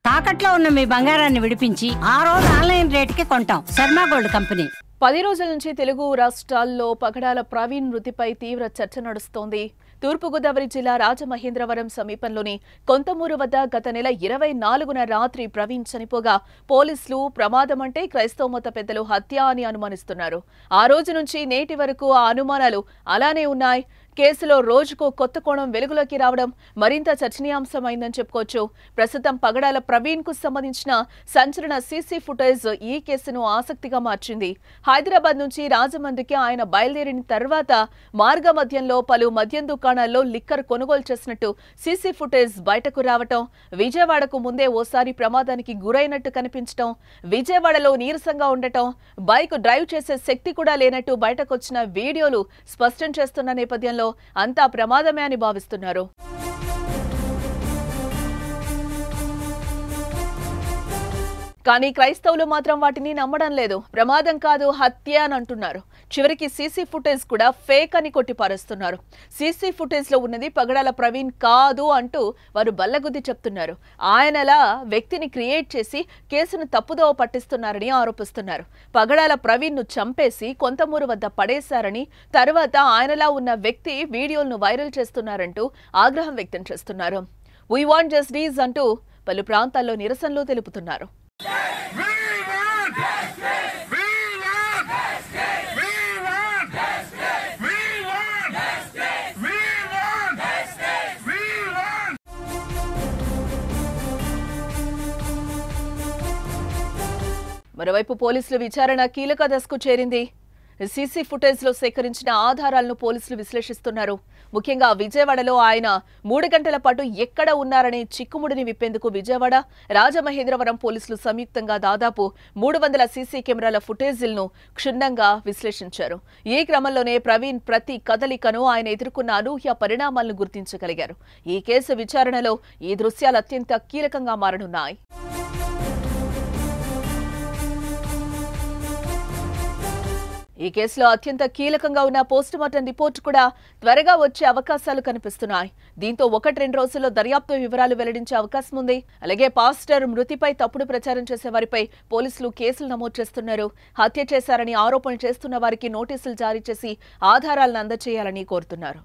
తాకట్లో ఉన్న మీ బంగారాన్ని విడిపించి ఆ రోజు ఆన్లైన్ రేటుకి కొంటాం. Sharma gold company. 10 రోజుల నుంచి తెలుగు రాష్ట్రాల్లో పగడాల ప్రవీణ్ మృతిపై తీవ్ర చర్చ నడుస్తోంది. తూర్పుగోదావరి జిల్లా రాజమహేంద్రవరం సమీపంలోని కొంతమూరు వద్ద గత నెల 24న రాత్రి ప్రవీణ్ చనిపోగా పోలీసులు ప్రమాదం అంటే క్రైస్తవ మత పెద్దలు హత్య అని అనుమానిస్తున్నారు. ఆ రోజు నుంచి నేటి వరకు ఆ అనుమానాలు అలానే ఉన్నాయి. కేసులో రోజుకో కొత్త కోణం వెలుగులోకి రావడం మరింత చర్చనీయాంశమైందని చెప్పుకోవచ్చు. ప్రస్తుతం పగడాల ప్రవీణ్ కు సంబంధించిన సంచలన సీసీ ఫుటేజ్ ఈ కేసును ఆసక్తిగా మార్చింది. హైదరాబాద్ నుంచి రాజమండ్రికి ఆయన బయలుదేరిన తర్వాత మార్గ మధ్యంలో పలు మద్యం దుకాణాల్లో లిక్కర్ కొనుగోలు చేసినట్టు సీసీ ఫుటేజ్ బయటకు రావటం, విజయవాడకు ముందే ఓసారి ప్రమాదానికి గురైనట్టు కనిపించడం, విజయవాడలో నీరసంగా ఉండటం, బైక్ డ్రైవ్ చేసే శక్తి కూడా లేనట్టు బయటకొచ్చిన వీడియోలు స్పష్టం చేస్తున్న నేపథ్యంలో అంతా ప్రమాదమే అని భావిస్తున్నారు. కానీ క్రైస్తవులు మాత్రం వాటిని నమ్మడం లేదు. ప్రమాదం కాదు, హత్య అని అంటున్నారు. చివరికి సీసీ ఫుటేజ్ కూడా ఫేక్ అని కొట్టిపారేస్తున్నారు. సీసీ ఫుటేజ్ లో ఉన్నది పగడాల ప్రవీణ్ కాదు అంటూ వారు బల్లగుద్ది చెప్తున్నారు. ఆయనలా వ్యక్తిని క్రియేట్ చేసి కేసును తప్పుదోవ పట్టిస్తున్నారని ఆరోపిస్తున్నారు. పగడాల ప్రవీణ్ ను చంపేసి కొంతమూరు వద్ద పడేశారని, తర్వాత ఆయనలా ఉన్న వ్యక్తి వీడియోలను వైరల్ చేస్తున్నారంటూ ఆగ్రహం వ్యక్తం చేస్తున్నారు. వీ వాంట్ జస్టిస్ అంటూ పలు ప్రాంతాల్లో నిరసనలు తెలుపుతున్నారు. మరోవైపు పోలీసుల విచారణ కీలక దశకు చేరింది. సీసీ ఫుటేజ్ లో సేకరించిన ఆధారాలను పోలీసులు విశ్లేషిస్తున్నారు. ముఖ్యంగా విజయవాడలో ఆయన 3 గంటల పాటు ఎక్కడ ఉన్నారనే చిక్కుముడిని విప్పేందుకు విజయవాడ, రాజమహేంద్రవరం పోలీసులు సంయుక్తంగా దాదాపు 300 సీసీ కెమెరాల ఫుటేజీలను క్షుణ్ణంగా విశ్లేషించారు. ఈ క్రమంలోనే ప్రవీణ్ ప్రతి కదలికను, ఆయన ఎదుర్కొన్న అనూహ్య పరిణామాలను గుర్తించగలిగారు. ఈ కేసు విచారణలో ఈ దృశ్యాలు అత్యంత కీలకంగా మారనున్నాయి. ఈ కేసులో అత్యంత కీలకంగా ఉన్న పోస్టుమార్టం రిపోర్టు కూడా త్వరగా వచ్చే అవకాశాలు కనిపిస్తున్నాయి. దీంతో 1-2 రోజుల్లో దర్యాప్తు వివరాలు వెల్లడించే అవకాశం ఉంది. అలాగే పాస్టర్ మృతిపై తప్పుడు ప్రచారం చేసే వారిపై పోలీసులు కేసులు నమోదు చేస్తున్నారు. హత్య చేశారని ఆరోపణలు చేస్తున్న వారికి నోటీసులు జారీ చేసి ఆధారాలను అందజేయాలని కోరుతున్నారు.